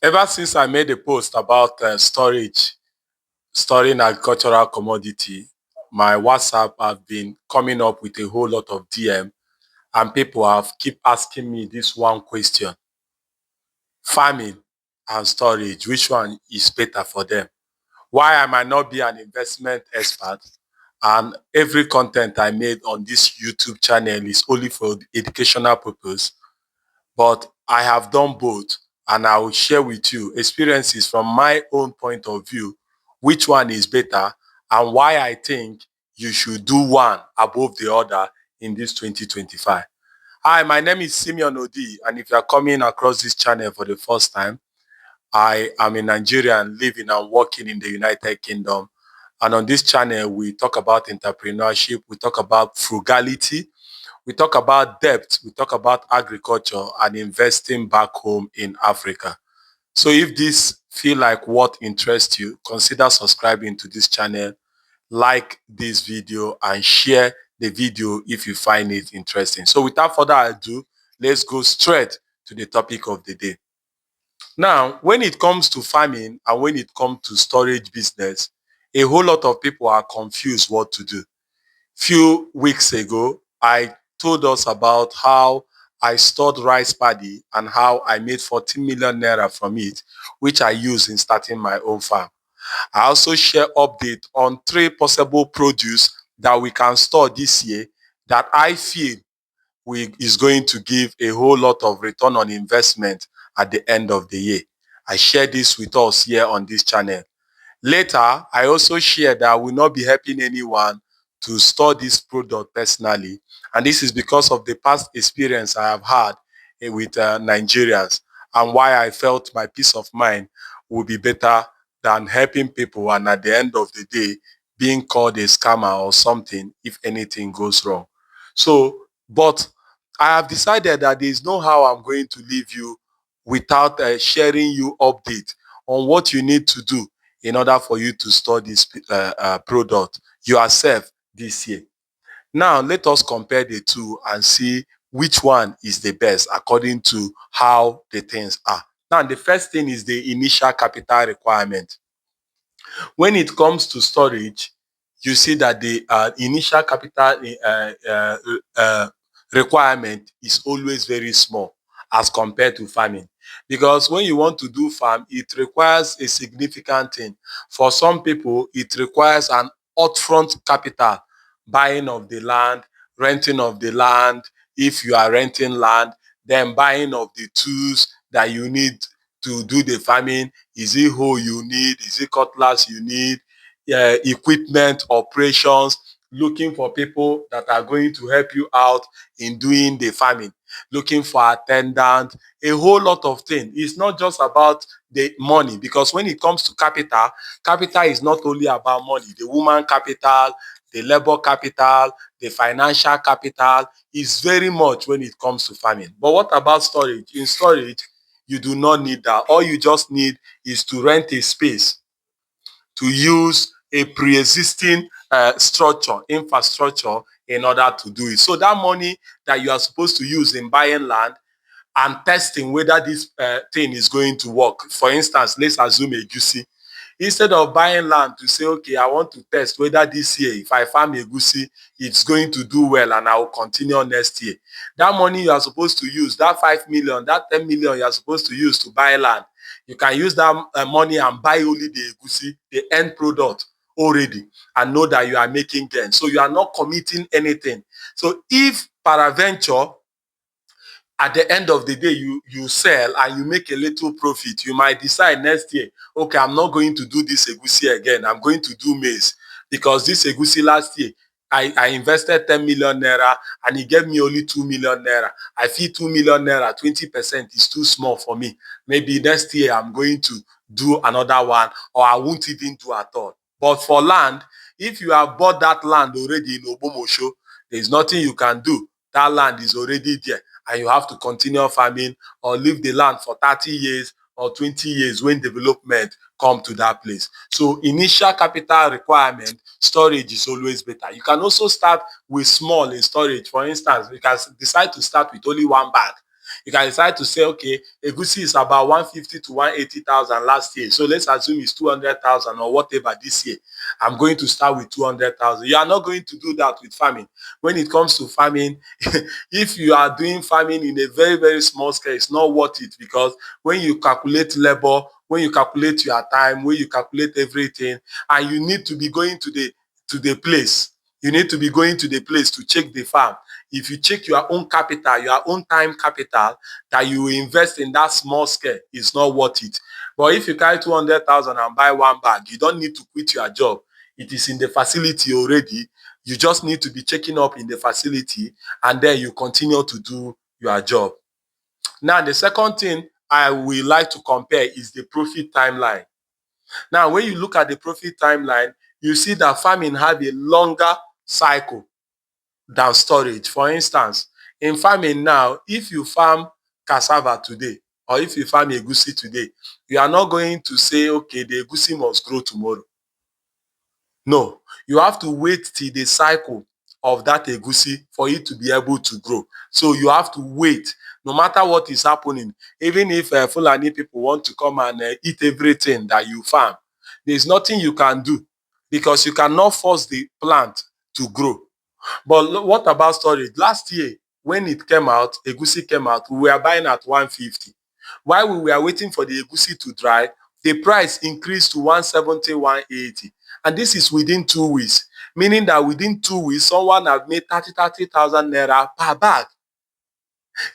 Ever since I made a post about storing agricultural commodity, my WhatsApp have been coming up with a whole lot of DM, and people have keep asking me this one question: farming and storage, which one is better for them? Why I might not be an investment expert, and every content I made on this YouTube channel is only for educational purpose, but I have done both, and I will share with you experiences from my own point of view, which one is better and why I think you should do one above the other in this 2025. Hi, my name is Simeon Odi, and if you are coming across this channel for the first time, I am a Nigerian living and working in the United Kingdom. And on this channel, we talk about entrepreneurship, we talk about frugality, we talk about debt, we talk about agriculture and investing back home in Africa. So if this feel like what interests you, consider subscribing to this channel, like this video, and share the video if you find it interesting. So without further ado, let's go straight to the topic of the day. Now, when it comes to farming and when it comes to storage business, a whole lot of people are confused what to do. Few weeks ago, I told us about how I stored rice paddy and how I made 14 million naira from it, which I use in starting my own farm. I also share update on 3 possible produce that we can store this year that I feel is going to give a whole lot of return on investment at the end of the year. I share this with us here on this channel. Later, I also share that I will not be helping anyone to store this product personally. And this is because of the past experience I have had with Nigerians, and why I felt my peace of mind would be better than helping people and at the end of the day being called a scammer or something if anything goes wrong. So, but I have decided that there is no how I'm going to leave you without sharing you update on what you need to do in order for you to store this product yourself this year. Now, let us compare the two and see which one is the best according to how the things are. Now, the first thing is the initial capital requirement. When it comes to storage, you see that the initial capital requirement is always very small as compared to farming. Because when you want to do farm, it requires a significant thing. For some people, it requires an upfront capital, buying of the land, renting of the land. If you are renting land, then buying of the tools that you need to do the farming. Is it hoe you need? Is it cutlass you need? Equipment, operations, looking for people that are going to help you out in doing the farming, looking for attendant, a whole lot of things. It's not just about the money, because when it comes to capital, capital is not only about money. The woman capital, the labor capital, the financial capital is very much when it comes to farming. But what about storage? In storage, you do not need that. All you just need is to rent a space to use a pre-existing infrastructure in order to do it. So that money that you are supposed to use in buying land and testing whether this thing is going to work. For instance, let's assume a goosey. Instead of buying land to say, okay, I want to test whether this year, if I farm a goosey, it's going to do well and I will continue next year. That money you are supposed to use, that 5 million, that 10 million you are supposed to use to buy land, you can use that money and buy only the goosey, the end product already, and know that you are making gain. So you are not committing anything. So if peradventure at the end of the day you sell and you make a little profit, you might decide next year, okay, I'm not going to do this egusi again, I'm going to do maize, because this egusi last year I invested 10 million naira and he gave me only 2 million naira. I feel 2 million naira 20% is too small for me. Maybe next year I'm going to do another one, or I won't even do at all. But for land, if you have bought that land already in Obomosho, there's nothing you can do. That land is already there, and you have to continue farming or leave the land for 30 years or 20 years when development come to that place. So initial capital requirement, storage is always better. You can also start with small in storage. For instance, you can decide to start with only one bag. You can decide to say, okay, egusi is about 150 to 180,000 last year. So let's assume it's 200,000 or whatever this year. I'm going to start with 200,000. You are not going to do that with farming. When it comes to farming, if you are doing farming in a very, very small scale, it's not worth it, because when you calculate labor, when you calculate your time, when you calculate everything, and you need to be going to the place, you need to be going to the place to check the farm. If you check your own capital, your own time capital that you invest in that small scale, it's not worth it. But if you carry 200,000 and buy one bag, you don't need to quit your job. It is in the facility already. You just need to be checking up in the facility, and then you continue to do your job. Now, the second thing I would like to compare is the profit timeline. Now, when you look at the profit timeline, you see that farming have a longer cycle than storage. For instance, in farming now, if you farm cassava today, or if you farm egusi today, you are not going to say, okay, the egusi must grow tomorrow. No, you have to wait till the cycle of that egusi for it to be able to grow. So you have to wait no matter what is happening. Even if Fulani people want to come and eat everything that you farm, there's nothing you can do, because you cannot force the plant to grow. But what about storage? Last year, when it came out, egusi came out, we were buying at 150. While we were waiting for the egusi to dry, the price increased to 170, 180. And this is within 2 weeks, meaning that within 2 weeks, someone have made 30,000 naira per bag.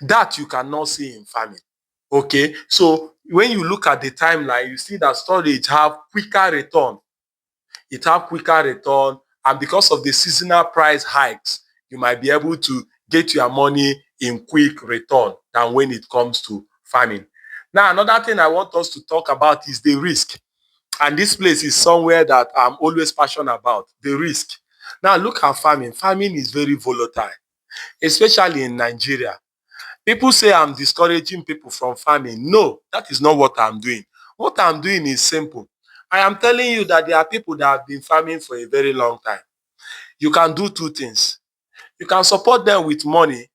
That you cannot see in farming. Okay, so when you look at the timeline, you see that storage have quicker return. It have quicker return, and because of the seasonal price hikes, you might be able to get your money in quick return than when it comes to farming. Now, another thing I want us to talk about is the risk. And this place is somewhere that I'm always passionate about, the risk. Now, look at farming. Farming is very volatile, especially in Nigeria. People say I'm discouraging people from farming. No, that is not what I'm doing. What I'm doing is simple. I am telling you that there are people that have been farming for a very long time. You can do two things. You can support them with money,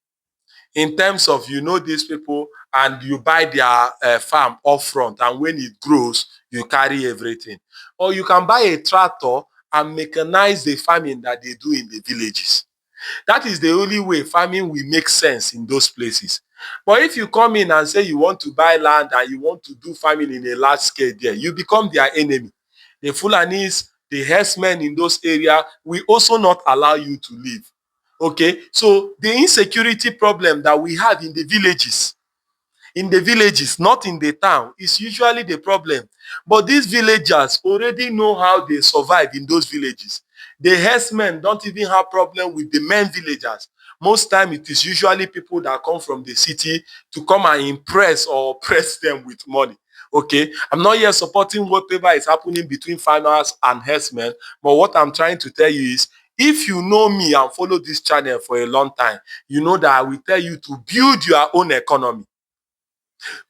in terms of, you know, these people, and you buy their farm upfront, and when it grows, you carry everything. Or you can buy a tractor and mechanize the farming that they do in the villages. That is the only way farming will make sense in those places. But if you come in and say you want to buy land and you want to do farming in a large scale there, you become their enemy. The Fulanis, the herdsmen in those areas will also not allow you to live. Okay, so the insecurity problem that we have in the villages, not in the town, is usually the problem. But these villagers already know how they survive in those villages. The herdsmen don't even have problem with the men villagers. Most time it is usually people that come from the city to come and impress or press them with money. Okay, I'm not here supporting whatever is happening between farmers and herdsmen, but what I'm trying to tell you is, if you know me and follow this channel for a long time, you know that I will tell you to build your own economy.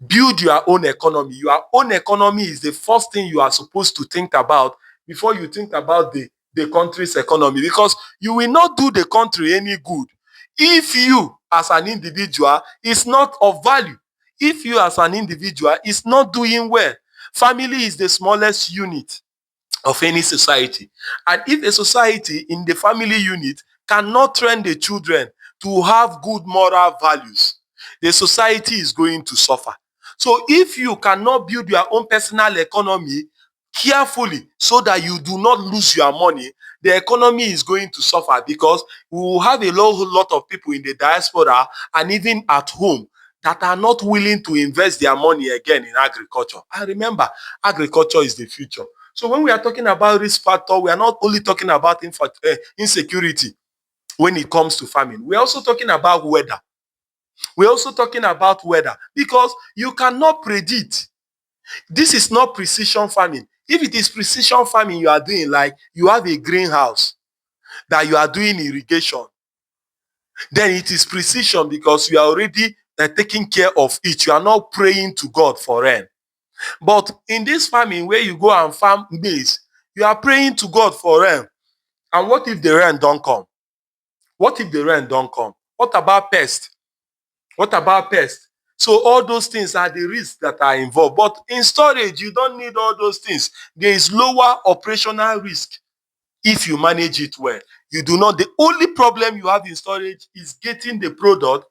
Build your own economy. Your own economy is the first thing you are supposed to think about before you think about the country's economy, because you will not do the country any good if you as an individual is not of value. If you as an individual is not doing well. Family is the smallest unit of any society. And if a society in the family unit cannot train the children to have good moral values, the society is going to suffer. So if you cannot build your own personal economy carefully so that you do not lose your money, the economy is going to suffer, because we will have a lot of people in the diaspora and even at home that are not willing to invest their money again in agriculture. And remember, agriculture is the future. So when we are talking about risk factor, we are not only talking about insecurity when it comes to farming. We're also talking about weather. We're also talking about weather, because you cannot predict. This is not precision farming. If it is precision farming you are doing, like you have a greenhouse that you are doing irrigation, then it is precision, because you are already taking care of it. You are not praying to God for rain. But in this farming where you go and farm maize, you are praying to God for rain. And what if the rain don't come? What if the rain don't come? What about pest? What about pest? So all those things are the risks that are involved. But in storage, you don't need all those things. There is lower operational risk if you manage it well. You do not. The only problem you have in storage is getting the product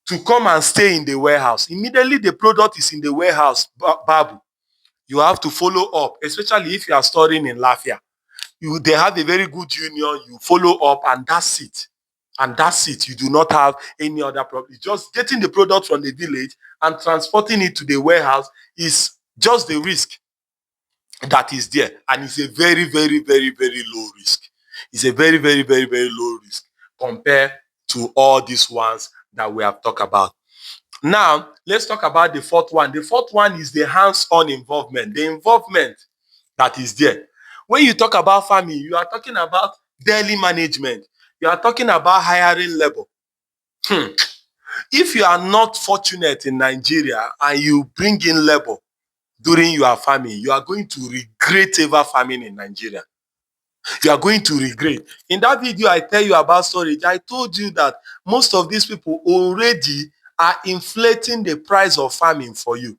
to come and stay in the warehouse. Immediately the product is in the warehouse, Babu, you have to follow up, especially if you are storing in Lafia. They have a very good union. You follow up, and that's it. And that's it. You do not have any other problem. Just getting the product from the village and transporting it to the warehouse is just the risk that is there. And it's a very, very, very, very low risk. It's a very, very, very, very low risk compared to all these ones that we have talked about. Now, let's talk about the fourth one. The fourth one is the hands-on involvement, the involvement that is there. When you talk about farming, you are talking about daily management. You are talking about hiring labor. If you are not fortunate in Nigeria and you bring in labor during your farming, you are going to regret ever farming in Nigeria. You are going to regret. In that video I tell you about storage, I told you that most of these people already are inflating the price of farming for you.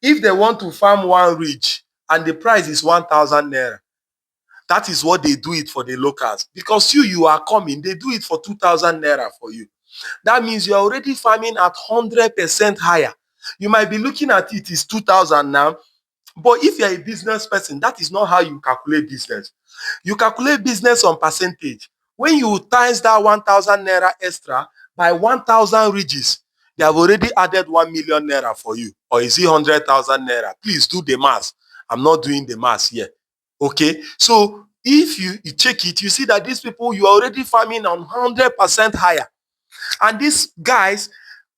If they want to farm one ridge and the price is 1,000 naira, that is what they do it for the locals. Because you are coming, they do it for 2,000 naira for you. That means you are already farming at 100% higher. You might be looking at it is 2,000 now, but if you are a business person, that is not how you calculate business. You calculate business on percentage. When you times that 1,000 naira extra by 1,000 ridges, they have already added 1 million naira for you. Or is it 100,000 naira? Please do the math. I'm not doing the math here. Okay? So if you check it, you see that these people, you are already farming on 100% higher. And these guys,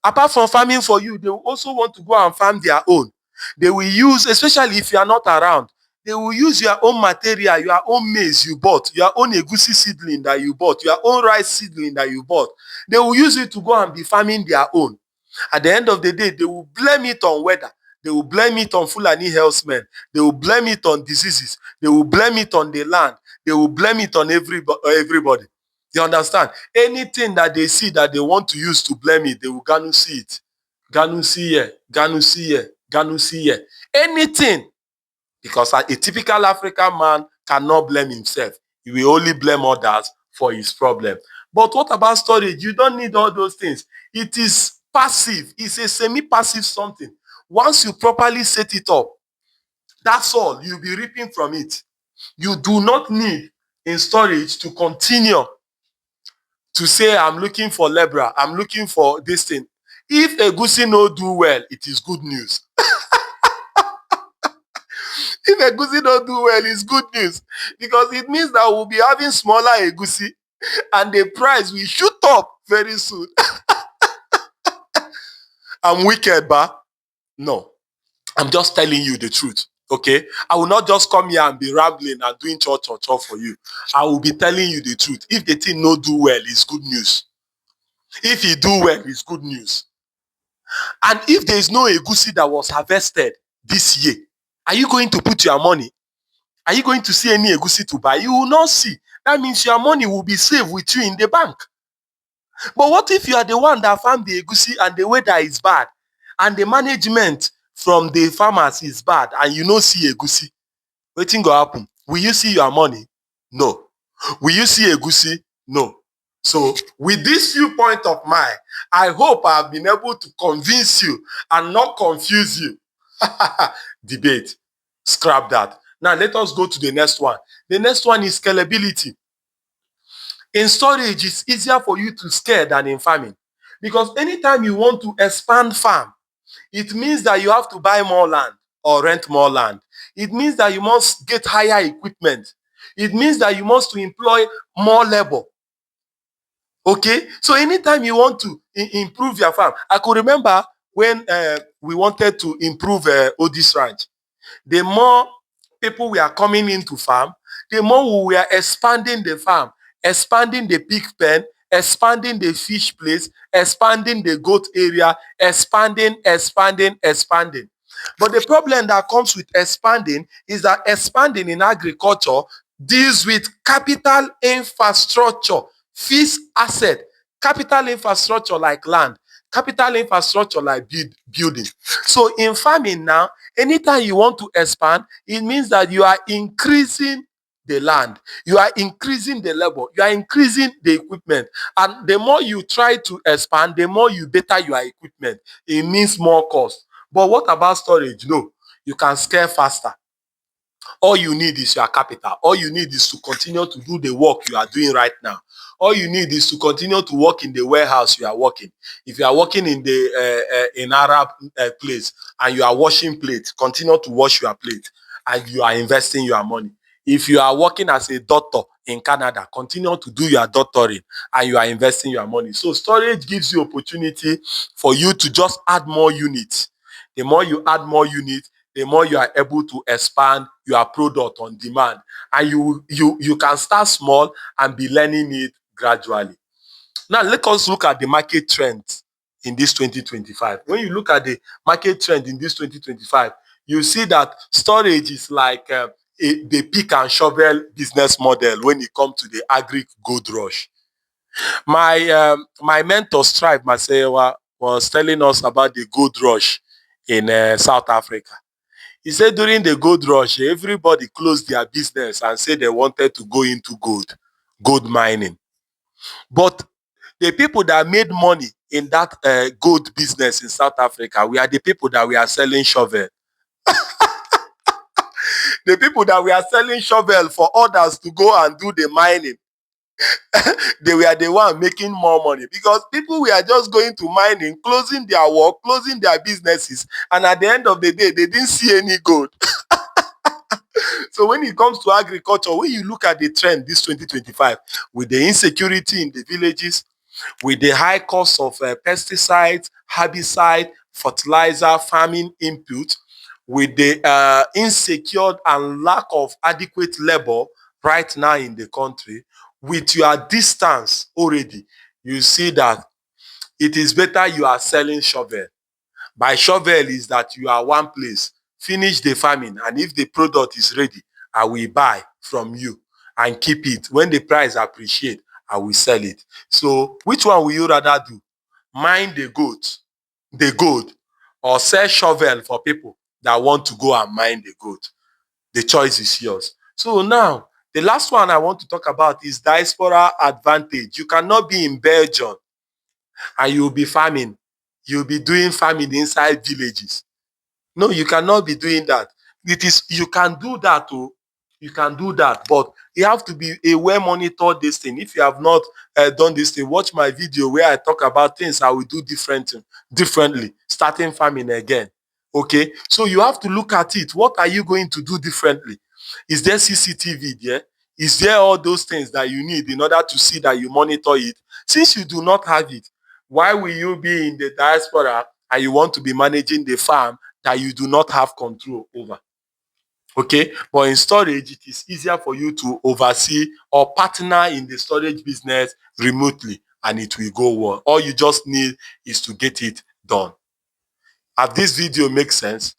apart from farming for you, they will also want to go and farm their own. They will use, especially if you are not around, they will use your own material, your own maize you bought, your own egusi seedling that you bought, your own rice seedling that you bought. They will use it to go and be farming their own. At the end of the day, they will blame it on weather. They will blame it on Fulani herdsmen. They will blame it on diseases. They will blame it on the land. They will blame it on everybody. You understand? Anything that they see that they want to use to blame it, they will gonna see it. Gonna see here, gonna see here, gonna see here. Anything. Because a typical African man cannot blame himself. He will only blame others for his problem. But what about storage? You don't need all those things. It is passive. It's a semi-passive something. Once you properly set it up, that's all. You'll be reaping from it. You do not need in storage to continue to say, I'm looking for labor, I'm looking for this thing. If egusi no do well, it is good news. If egusi don't do well, it's good news. Because it means that we'll be having smaller egusi and the price will shoot up very soon. I'm wicked, ba? No. I'm just telling you the truth. Okay? I will not just come here and be rambling and doing cho for you. I will be telling you the truth. If the thing no do well, it's good news. If he do well, it's good news. And if there is no egusi that was harvested this year, are you going to put your money? Are you going to see any egusi to buy? You will not see. That means your money will be saved with you in the bank. But what if you are the one that farmed the egusi and the weather is bad and the management from the farmers is bad and you don't see egusi? Wetin go happen? Will you see your money? No. Will you see egusi? No. So with this viewpoint of mine, I hope I have been able to convince you and not confuse you. Debate. Scrap that. Now let us go to the next one. The next one is scalability. In storage, it's easier for you to scale than in farming. Because anytime you want to expand farm, it means that you have to buy more land or rent more land. It means that you must get higher equipment. It means that you must employ more labor. Okay? So anytime you want to improve your farm, I could remember when we wanted to improve Odis Ranch. The more people we are coming into farm, the more we are expanding the farm, expanding the pig pen, expanding the fish place, expanding the goat area, expanding. But the problem that comes with expanding is that expanding in agriculture deals with capital infrastructure, fixed asset, capital infrastructure like land, Capital infrastructure like building. So in farming now, anytime you want to expand, it means that you are increasing the land, you are increasing the labor, you are increasing the equipment. And the more you try to expand, the more you better your equipment. It means more cost. But what about storage? No, you can scale faster. All you need is your capital. All you need is to continue to do the work you are doing right now. All you need is to continue to work in the warehouse you are working. If you are working in the in Arab place and you are washing plates, continue to wash your plate and you are investing your money. If you are working as a doctor in Canada, continue to do your doctoring and you are investing your money. So storage gives you opportunity for you to just add more units. The more you add more units, the more you are able to expand your product on demand. And you can start small and be learning it gradually. Now, let us look at the market trends in this 2025. When you look at the market trend in this 2025, you see that storage is like the pick and shovel business model when it comes to the Agric Rush. My mentor, Strive Masewa, was telling us about the gold rush in South Africa. He said during the gold rush, everybody closed their business and said they wanted to go into gold mining. But the people that made money in that gold business in South Africa, we are the people that we are selling shovel. The people that we are selling shovel for others to go and do the mining. They were the one making more money because people were just going to mining, closing their work, closing their businesses, and at the end of the day, they didn't see any gold. So when it comes to agriculture, when you look at the trend this 2025, with the insecurity in the villages, with the high cost of pesticides, herbicide, fertilizer, farming input, with the insecure and lack of adequate labor right now in the country, with your distance already, you see that it is better you are selling shovel. By shovel is that you are one place, finish the farming, and if the product is ready, I will buy from you and keep it. When the price appreciate, I will sell it. So which one will you rather do? Mine the gold, or sell shovel for people that want to go and mine the gold? The choice is yours. So now, the last one I want to talk about is diaspora advantage. You cannot be in Belgium and you'll be farming. You'll be doing farming inside villages. No, you cannot be doing that. You can do that too. You can do that, but you have to be a well-monitored this thing. If you have not done this thing, watch my video where I talk about things I will do differently, starting farming again. Okay, so you have to look at it. What are you going to do differently? Is there CCTV there? Is there all those things that you need in order to see that you monitor it? Since you do not have it, why will you be in the diaspora and you want to be managing the farm that you do not have control over? Okay, but in storage, it is easier for you to oversee or partner in the storage business remotely, and it will go well. All you just need is to get it done. Have this video make sense?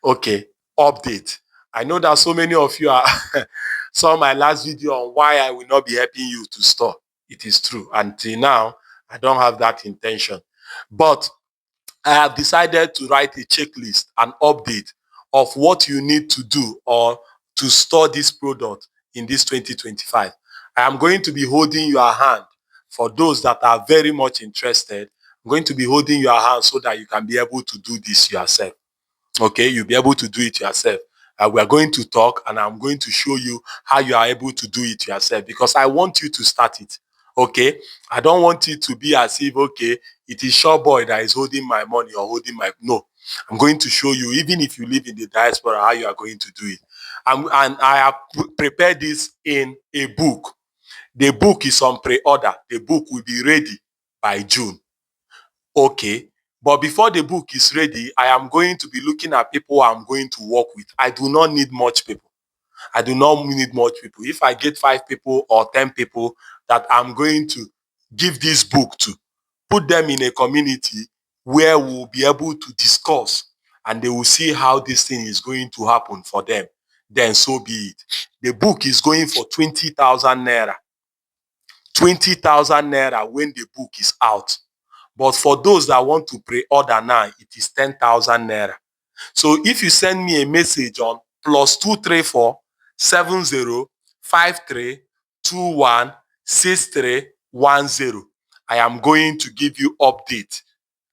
Okay, update. I know that so many of you are saw my last video on why I will not be helping you to store. It is true. Until now, I don't have that intention. But I have decided to write a checklist, an update of what you need to do or to store this product in this 2025. I am going to be holding your hand for those that are very much interested. I'm going to be holding your hand so that you can be able to do this yourself. Okay, you'll be able to do it yourself. We are going to talk and I'm going to show you how you are able to do it yourself because I want you to start it. Okay, I don't want it to be as if, okay, it is Sure Boy that is holding my money or holding my, no. I'm going to show you, even if you live in the diaspora, how you are going to do it. And I have prepared this in a book. The book is on pre-order. The book will be ready by June. Okay, but before the book is ready, I am going to be looking at people I'm going to work with. I do not need much people. I do not need much people. If I get 5 people or 10 people that I'm going to give this book to, put them in a community where we'll be able to discuss and they will see how this thing is going to happen for them, then so be it. The book is going for 20,000 naira. 20,000 naira when the book is out. But for those that want to pre-order now, it is 10,000 naira. So if you send me a message on +234 7053216310, I am going to give you update.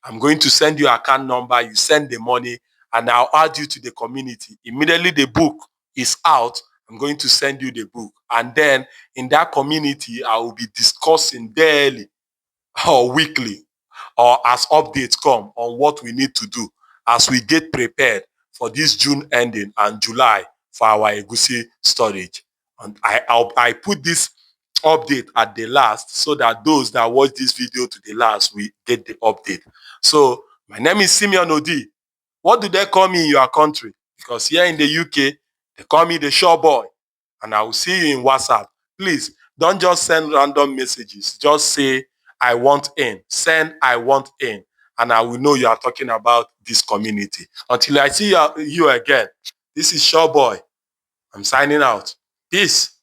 I'm going to send you account number, you send the money, and I'll add you to the community. Immediately the book is out, I'm going to send you the book. And then in that community, I will be discussing daily or weekly or as updates come on what we need to do as we get prepared for this June ending and July for our egusi storage. And I put this update at the last so that those that watch this video to the last will get the update. So my name is Simeon Odi. What do they call me in your country? Because here in the UK, they call me the Shaw Boy. And I will see you in WhatsApp. Please don't just send random messages. Just say, I want in. Send, I want in. And I will know you are talking about this community. Until I see you again, this is Shaw Boy. I'm signing out. Peace.